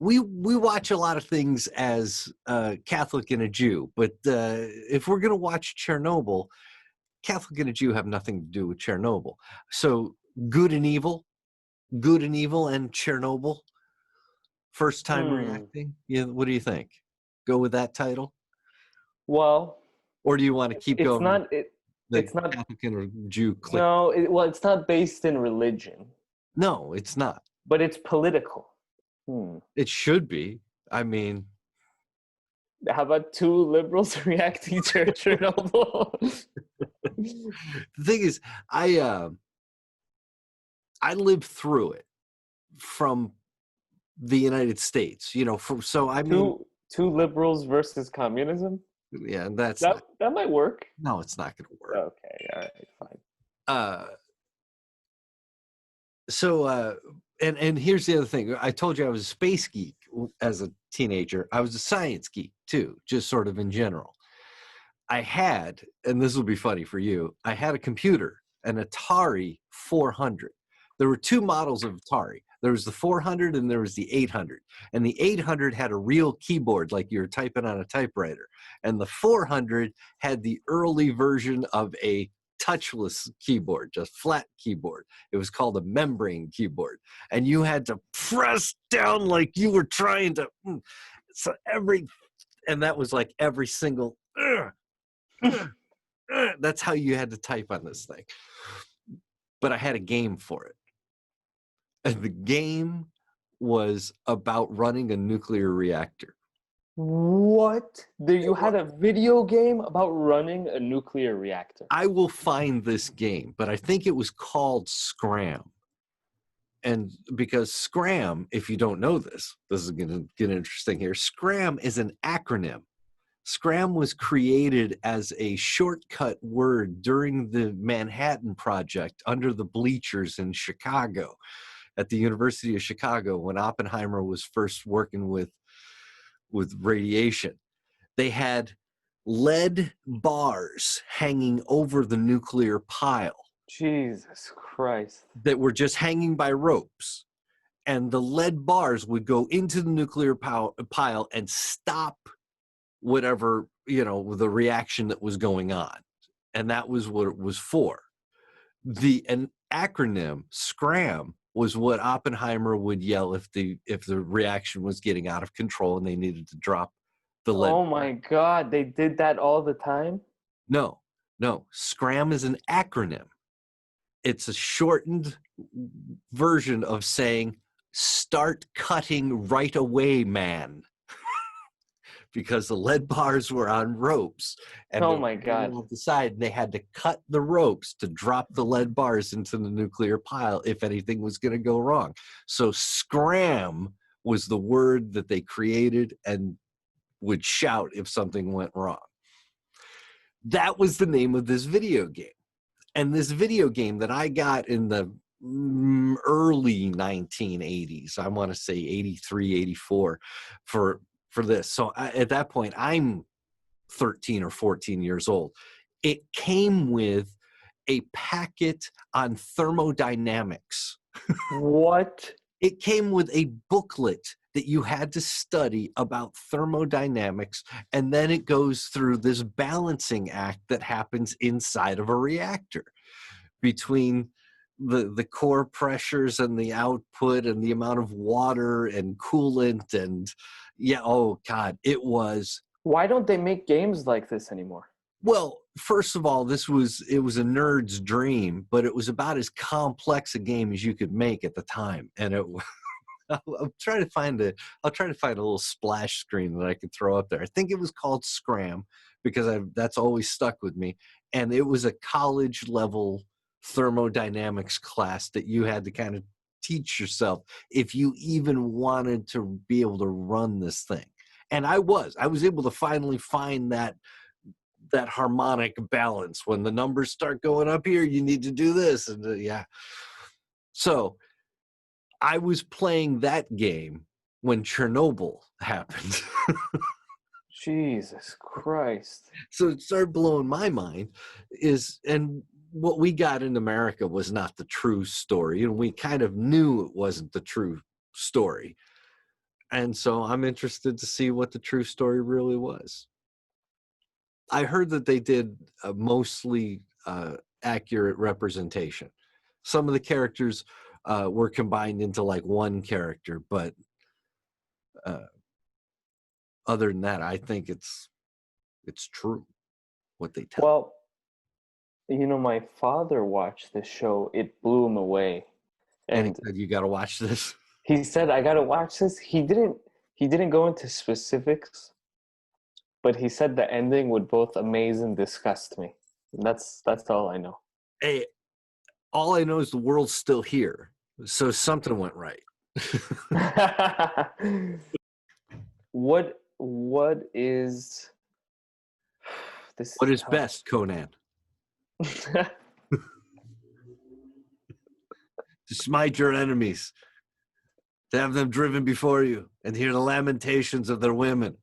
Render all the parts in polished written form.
we watch a lot of things as a Catholic and a Jew, but if we're going to watch Chernobyl, Catholic and a Jew have nothing to do with Chernobyl. So good and evil, and Chernobyl, first time reacting. Yeah, what do you think? Go with that title? Well, or do you want to keep going? It's not Catholic and Jew click. No, it's not based in religion. No, it's not. But it's political. It should be. I mean, how about two liberals reacting to Chernobyl? The thing is, I lived through it from the United States. Two liberals versus communism. Yeah, that might work. No, it's not going to work. Okay, all right, fine. And here's the other thing. I told you I was a space geek as a teenager. I was a science geek too, just sort of in general. I had, and this will be funny for you, I had a computer, an Atari 400. There were two models of Atari. There was the 400 and there was the 800. And the 800 had a real keyboard like you were typing on a typewriter. And the 400 had the early version of a touchless keyboard, just flat keyboard. It was called a membrane keyboard. And you had to press down like you were trying to, and that was like every single, that's how you had to type on this thing. But I had a game for it. And the game was about running a nuclear reactor. What? You had a video game about running a nuclear reactor? I will find this game, but I think it was called Scram. And because Scram, if you don't know this is going to get interesting here. Scram is an acronym. Scram was created as a shortcut word during the Manhattan Project under the bleachers in Chicago, at the University of Chicago, when Oppenheimer was first working with radiation. They had lead bars hanging over the nuclear pile. Jesus Christ. That were just hanging by ropes. And the lead bars would go into the nuclear pile and stop whatever, the reaction that was going on. And that was what it was for. An acronym, Scram, was what Oppenheimer would yell if the reaction was getting out of control and they needed to drop the lead. Oh my God, they did that all the time? No. Scram is an acronym. It's a shortened version of saying, start cutting right away, man. Because the lead bars were on ropes. And oh my God. On the side, they had to cut the ropes to drop the lead bars into the nuclear pile if anything was going to go wrong. So Scram was the word that they created and would shout if something went wrong. That was the name of this video game. And this video game that I got in the early 1980s, I want to say 83, 84, for this. So at that point, I'm 13 or 14 years old. It came with a packet on thermodynamics. What? It came with a booklet that you had to study about thermodynamics, and then it goes through this balancing act that happens inside of a reactor between the core pressures and the output and the amount of water and coolant and oh God, it was. Why don't they make games like this anymore? Well, first of all, it was a nerd's dream, but it was about as complex a game as you could make at the time. And I'll try to find a little splash screen that I could throw up there. I think it was called Scram because that's always stuck with me. And it was a college level thermodynamics class that you had to kind of teach yourself if you even wanted to be able to run this thing. And I was able to finally find that harmonic balance. When the numbers start going up here, you need to do this. And yeah. So I was playing that game when Chernobyl happened. Jesus Christ. So it started blowing my mind and what we got in America was not the true story. And we kind of knew it wasn't the true story. And so I'm interested to see what the true story really was. I heard that they did a mostly accurate representation. Some of the characters were combined into like one character, but other than that, I think it's true what they tell. Well, you know, my father watched this show. It blew him away. And he And said, "You got to watch this." he said, I gotta watch this. He didn't go into specifics, but he said the ending would both amaze and disgust me. And that's all I know. Hey, all I know is the world's still here, so something went right. What is this? What is best, Conan? To smite your enemies, to have them driven before you, and hear the lamentations of their women.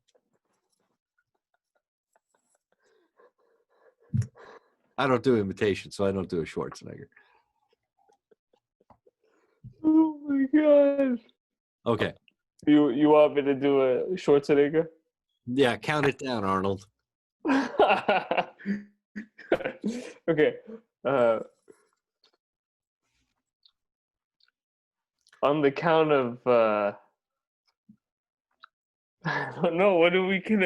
I don't do imitation, so I don't do a Schwarzenegger. Oh my god! Okay. You want me to do a Schwarzenegger? Yeah, count it down, Arnold. Okay. On the count of I don't know. What do we can?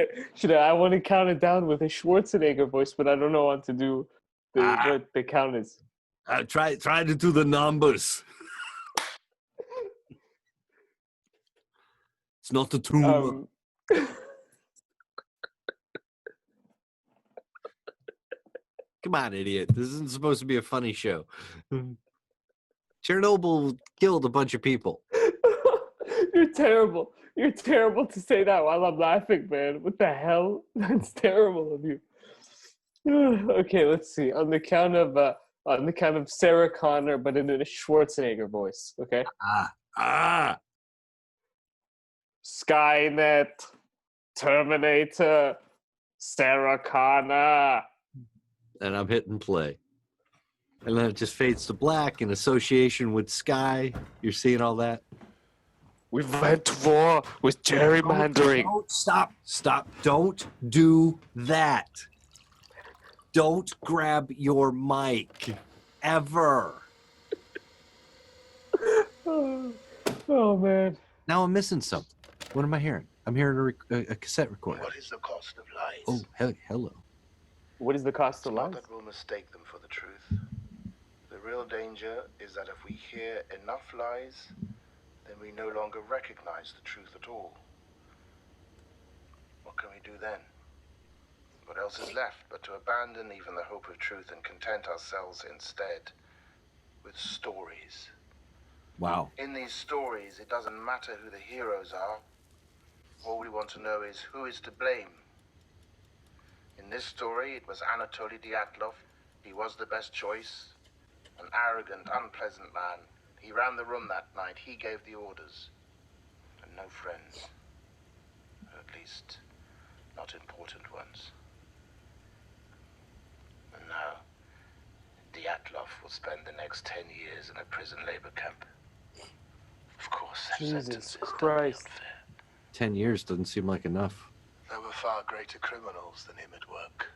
I want to count it down with a Schwarzenegger voice, but I don't know what to do. What the count is. Try to do the numbers. It's not a tumor. Come on, idiot. This isn't supposed to be a funny show. Chernobyl killed a bunch of people. You're terrible. You're terrible to say that while I'm laughing, man. What the hell? That's terrible of you. Okay, let's see. On the count of Sarah Connor, but in a Schwarzenegger voice. Okay. Skynet, Terminator, Sarah Connor. And I'm hitting play. And then it just fades to black in association with Sky. You're seeing all that? We went to war with gerrymandering. Don't stop. Don't do that. Don't grab your mic. Ever. Oh, man. Now I'm missing something. What am I hearing? I'm hearing a cassette recorder. What is the cost of lies? Oh, hello. What is the cost of It's not lies? that we'll mistake them for the truth. The real danger is that if we hear enough lies, then we no longer recognize the truth at all. What can we do then? What else is left but to abandon even the hope of truth and content ourselves instead with stories? Wow. In these stories, it doesn't matter who the heroes are. All we want to know is who is to blame. In this story, it was Anatoly Dyatlov. He was the best choice. An arrogant, unpleasant man. He ran the room that night. He gave the orders. And no friends. Or at least, not important ones. And now, Dyatlov will spend the next 10 years in a prison labor camp. Of course, that Jesus sentence is Christ. unfair. 10 years doesn't seem like enough. There were far greater criminals than him at work.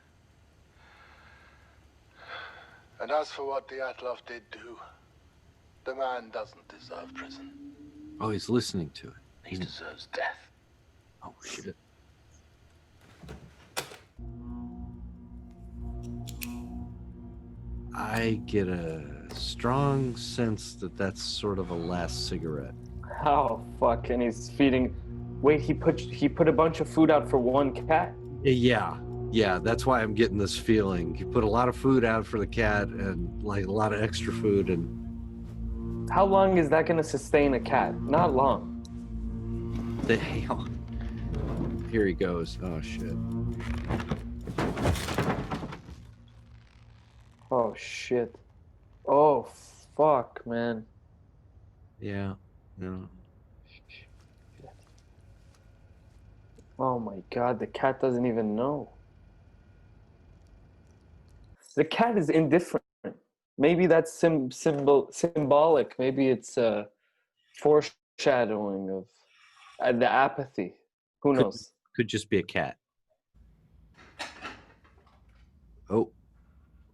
And as for what Dyatlov did do, the man doesn't deserve prison. Oh, he's listening to it. He deserves death. Oh, shit. I get a strong sense that that's sort of a last cigarette. Oh, fuck. And he's feeding... Wait, he put a bunch of food out for one cat? Yeah, that's why I'm getting this feeling. He put a lot of food out for the cat and like a lot of extra food. And How long is that going to sustain a cat? Not long. Here he goes. Oh, shit. Oh, shit. Oh, fuck, man. Yeah. Oh my god, the cat doesn't even know. The cat is indifferent. Maybe that's symbolic. Maybe it's a foreshadowing of The apathy. Who knows? Could just be a cat. Oh,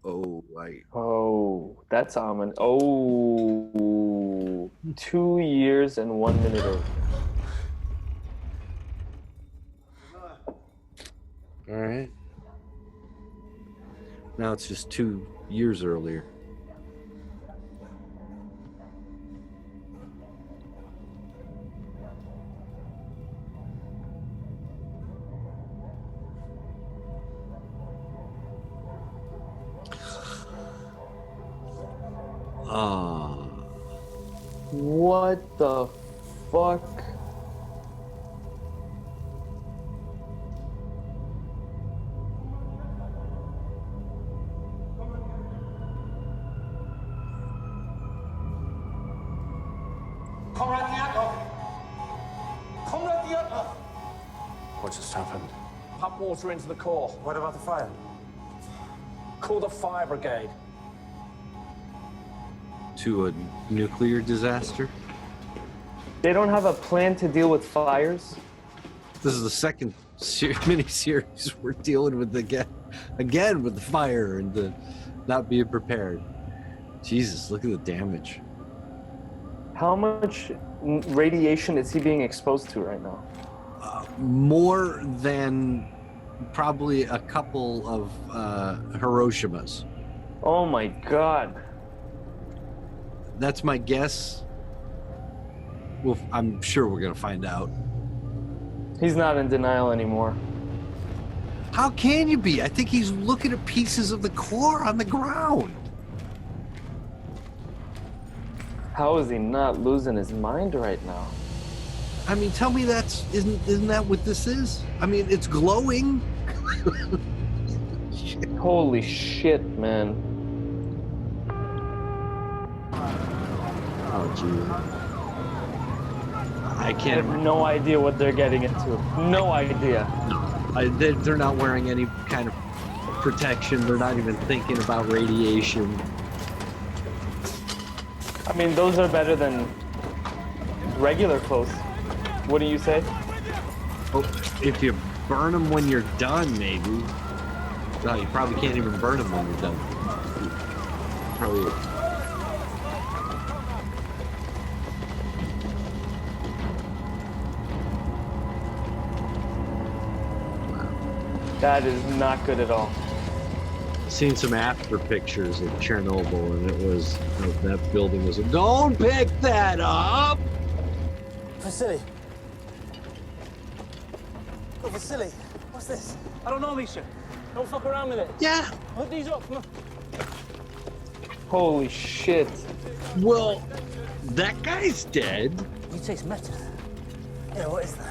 Oh, that's ominous. Oh, 2 years and 1 minute old. All right. Now it's just 2 years earlier. What the fuck? Comrade Diatlov! Comrade Diatlov! What just happened? Pump water into the core. What about the fire? Call the fire brigade. To a nuclear disaster. They don't have a plan to deal with fires? This is the second mini-series we're dealing with again with the fire and the not being prepared. Jesus, look at the damage. How much radiation is he being exposed to right now? More than probably a couple of Hiroshimas. Oh my god. That's my guess. Well, I'm sure we're gonna find out. He's not in denial anymore. How can you be? I think he's looking at pieces of the core on the ground. How is he not losing his mind right now? I mean, tell me isn't that what this is? I mean, it's glowing. Holy shit, man. Oh, gee. I I can't. have no idea what they're getting into. No idea. They're not wearing any kind of protection. They're not even thinking about radiation. I mean, those are better than regular clothes. What do you say? Oh, if you burn them when you're done, maybe. No, you probably can't even burn them when you're done. Probably. That is not good at all. Seen some after pictures of Chernobyl, and it was that building was. Don't pick that up. Vasily. Oh, Vasily. What's this? I don't know, Misha. Don't fuck around with it. Yeah. Put these up. Come on. Holy shit. Well, that guy's dead. You taste metal. Yeah, what is that?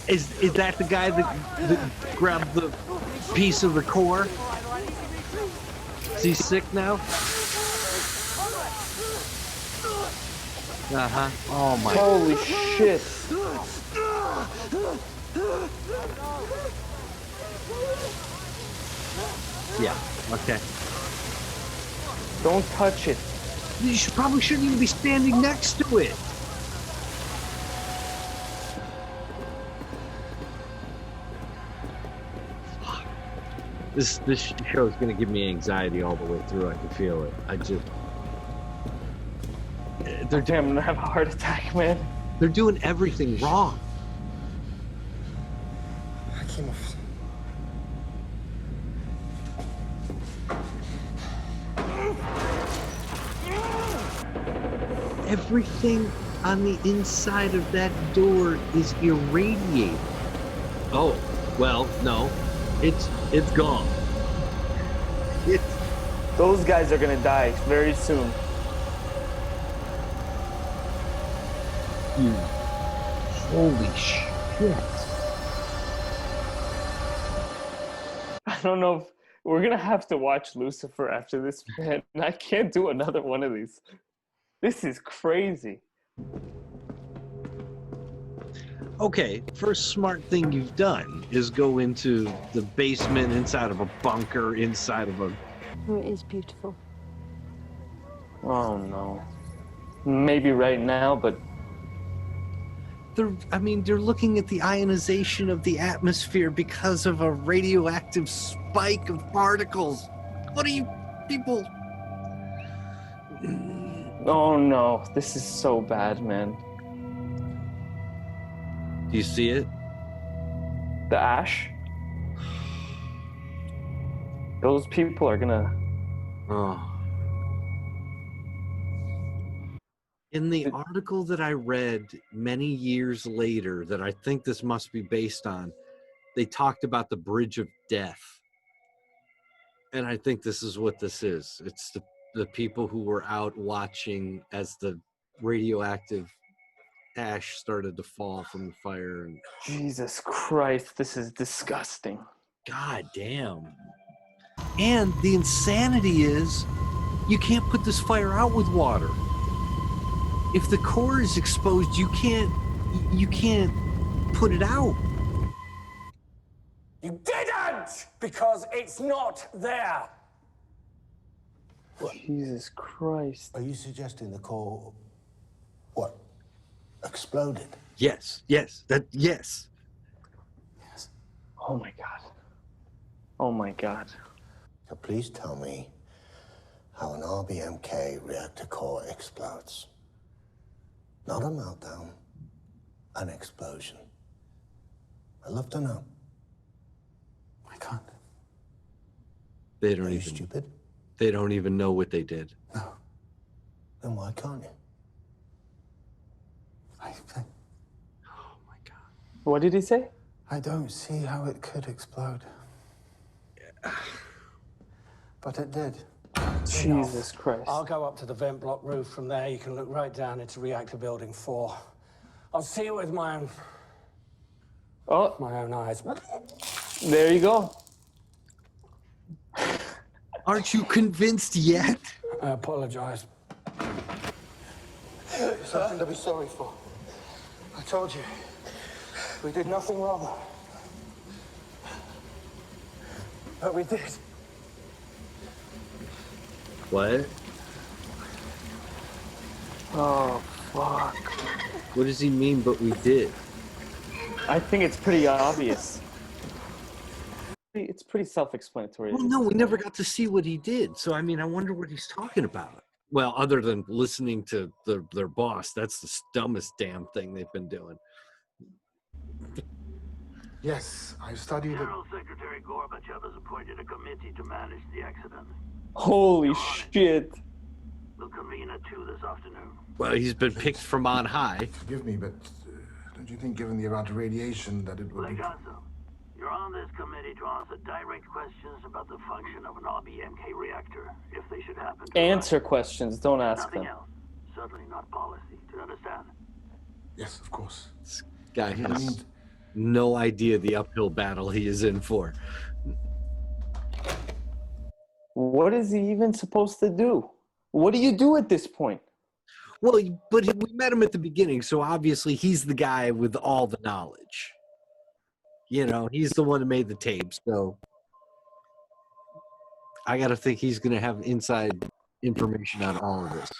Is that the guy that grabbed the piece of the core? Is he sick now? Uh-huh. Oh my. Holy shit. Yeah. Okay. Don't touch it. You probably shouldn't even be standing next to it. This show is going to give me anxiety all the way through. I can feel it. Damn, I'm gonna have a heart attack, man. They're doing everything wrong. Everything on the inside of that door is irradiated. Oh, well, no. It's gone. Those guys are gonna die very soon. Holy shit. I don't know if we're gonna have to watch Lucifer after this, man. I can't do another one of these. This is crazy. Okay, first smart thing you've done is go into the basement, inside of a bunker, inside of a... Oh, it is beautiful. Oh no. Maybe right now, but they're looking at the ionization of the atmosphere because of a radioactive spike of particles. What are you people? oh no, this is so bad, man. Do you see it? The ash. Those people are gonna. Oh. In the article that I read many years later, that I think this must be based on, they talked about the bridge of death. And I think this is what this is. It's the people who were out watching as the radioactive ash started to fall from the fire. And Jesus Christ, this is disgusting. God damn. And the insanity is, you can't put this fire out with water. If the core is exposed, you can't put it out. You didn't! Because it's not there. Jesus Christ. Are you suggesting the core, what, exploded? Yes. Yes. Oh my God. Oh my God. So please tell me how an RBMK reactor core explodes. Not a meltdown, an explosion. I'd love to know. I can't. They Are you stupid? They don't even know what they did. No. Then why can't you? Oh my God. What did he say? I don't see how it could explode. But it did. Jesus Christ. I'll go up to the vent block roof. From there, you can look right down into reactor building 4. I'll see it with my own eyes. There you go. Aren't you convinced yet? I apologize. Something to be sorry for. I told you, we did nothing wrong. But we did. What? Oh, fuck. What does he mean, but we did? I think it's pretty obvious. It's pretty self-explanatory. Well, no, we never got to see what he did. So, I mean, I wonder what he's talking about. Well, other than listening to their boss, that's the dumbest damn thing they've been doing. Yes, I studied it. General Secretary Gorbachev has appointed a committee to manage the accident. Holy shit. We'll convene at 2 this afternoon. Well, he's been picked from on high. Forgive me, but don't you think, given the amount of radiation, that it would be... Legazo, you're on this committee to answer direct questions about the function of an RBMK reactor, if they should happen to Answer arise. questions, don't ask Nothing them. else. Certainly not policy. Do you understand? Yes, of course. This guy You has need- no idea the uphill battle he is in for. What is he even supposed to do? What do you do at this point? Well, but we met him at the beginning, so obviously he's the guy with all the knowledge. You know, he's the one who made the tape, so I got to think he's going to have inside information on all of this.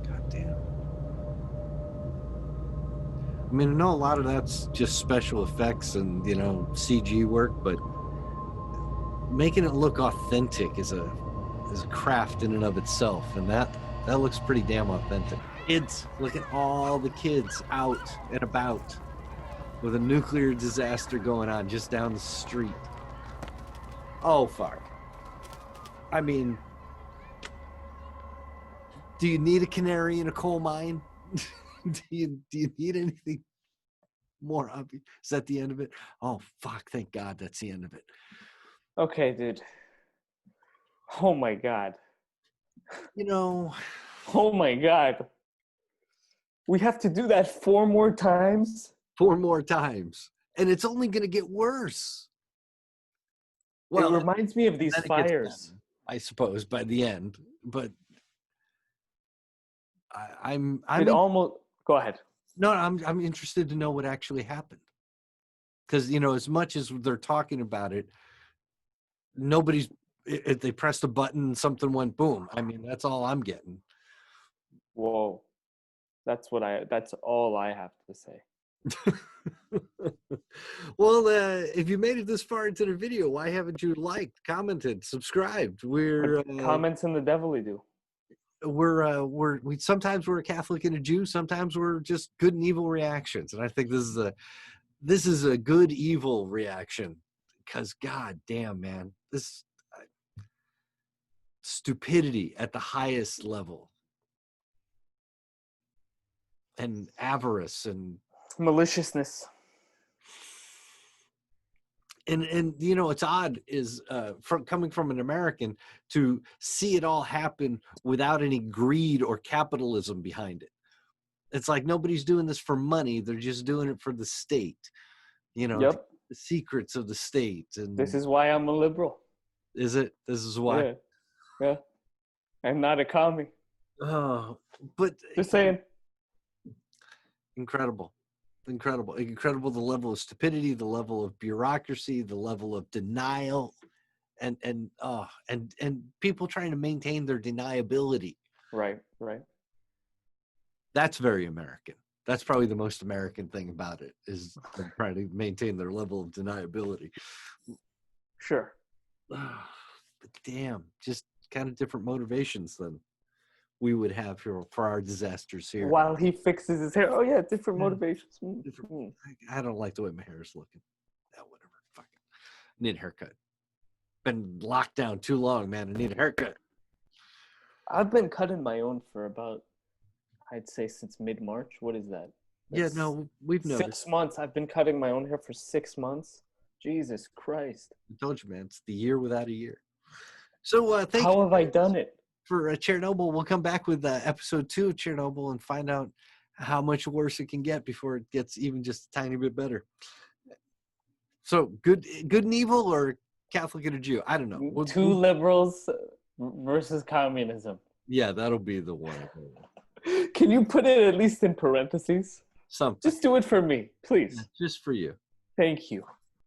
God damn. I mean, I know a lot of that's just special effects and, you know, CG work, but making it look authentic is a craft in and of itself, and that looks pretty damn authentic. Kids, look at all the kids out and about with a nuclear disaster going on just down the street. Oh fuck. I mean, do you need a canary in a coal mine? do you need anything more obvious? Is that the end of it? Oh fuck, thank God that's the end of it. Okay, dude. Oh my God. You know, Oh my God. We have to do that 4 more times? 4 more times. And it's only going to get worse. It reminds me of these then it gets fires. better, I suppose, by the end. But I'm Almost... Go ahead. No, I'm interested to know what actually happened. Because, you know, as much as they're talking about it, nobody's if they pressed a button, something went boom. I mean, that's all I'm getting. Whoa. That's all I have to say. Well, if you made it this far into the video, why haven't you liked, commented, subscribed? Comments in the devilly do. We sometimes we're a Catholic and a Jew, sometimes we're just good and evil reactions, and I think this is a good evil reaction, because god damn, man, this stupidity at the highest level, and avarice, and Maliciousness. and you know, it's odd is from coming from an American to see it all happen without any greed or capitalism behind it. It's like nobody's doing this for money, they're just doing it for the state, you know. Yep. The secrets of the state. And This is why I'm a liberal. is it? This is why. Yeah. I'm not a commie. Oh, but Just saying. Incredible the level of stupidity, the level of bureaucracy, the level of denial, and people trying to maintain their deniability. Right. That's very American. That's probably the most American thing about it, is them trying to maintain their level of deniability. Sure. But damn, just kind of different motivations than we would have for our disasters here. While he fixes his hair. Oh yeah, different motivations. Different. I don't like the way my hair is looking. Yeah, whatever. Fuck it. Need a haircut. Been locked down too long, man. I need a haircut. I've been cutting my own for about, I'd say, since mid-March. What is that? Yeah, no, we've noticed. 6 months. I've been cutting my own hair for 6 months. Jesus Christ. I told you, man. It's the year without a year. So thank you. How have I done it? For Chernobyl, we'll come back with episode 2 of Chernobyl and find out how much worse it can get before it gets even just a tiny bit better. So good and evil, or Catholic and a Jew? I don't know. Two liberals versus communism. Yeah, that'll be the one. Can you put it at least in parentheses? Something. Just do it for me, please. Just for you. Thank you.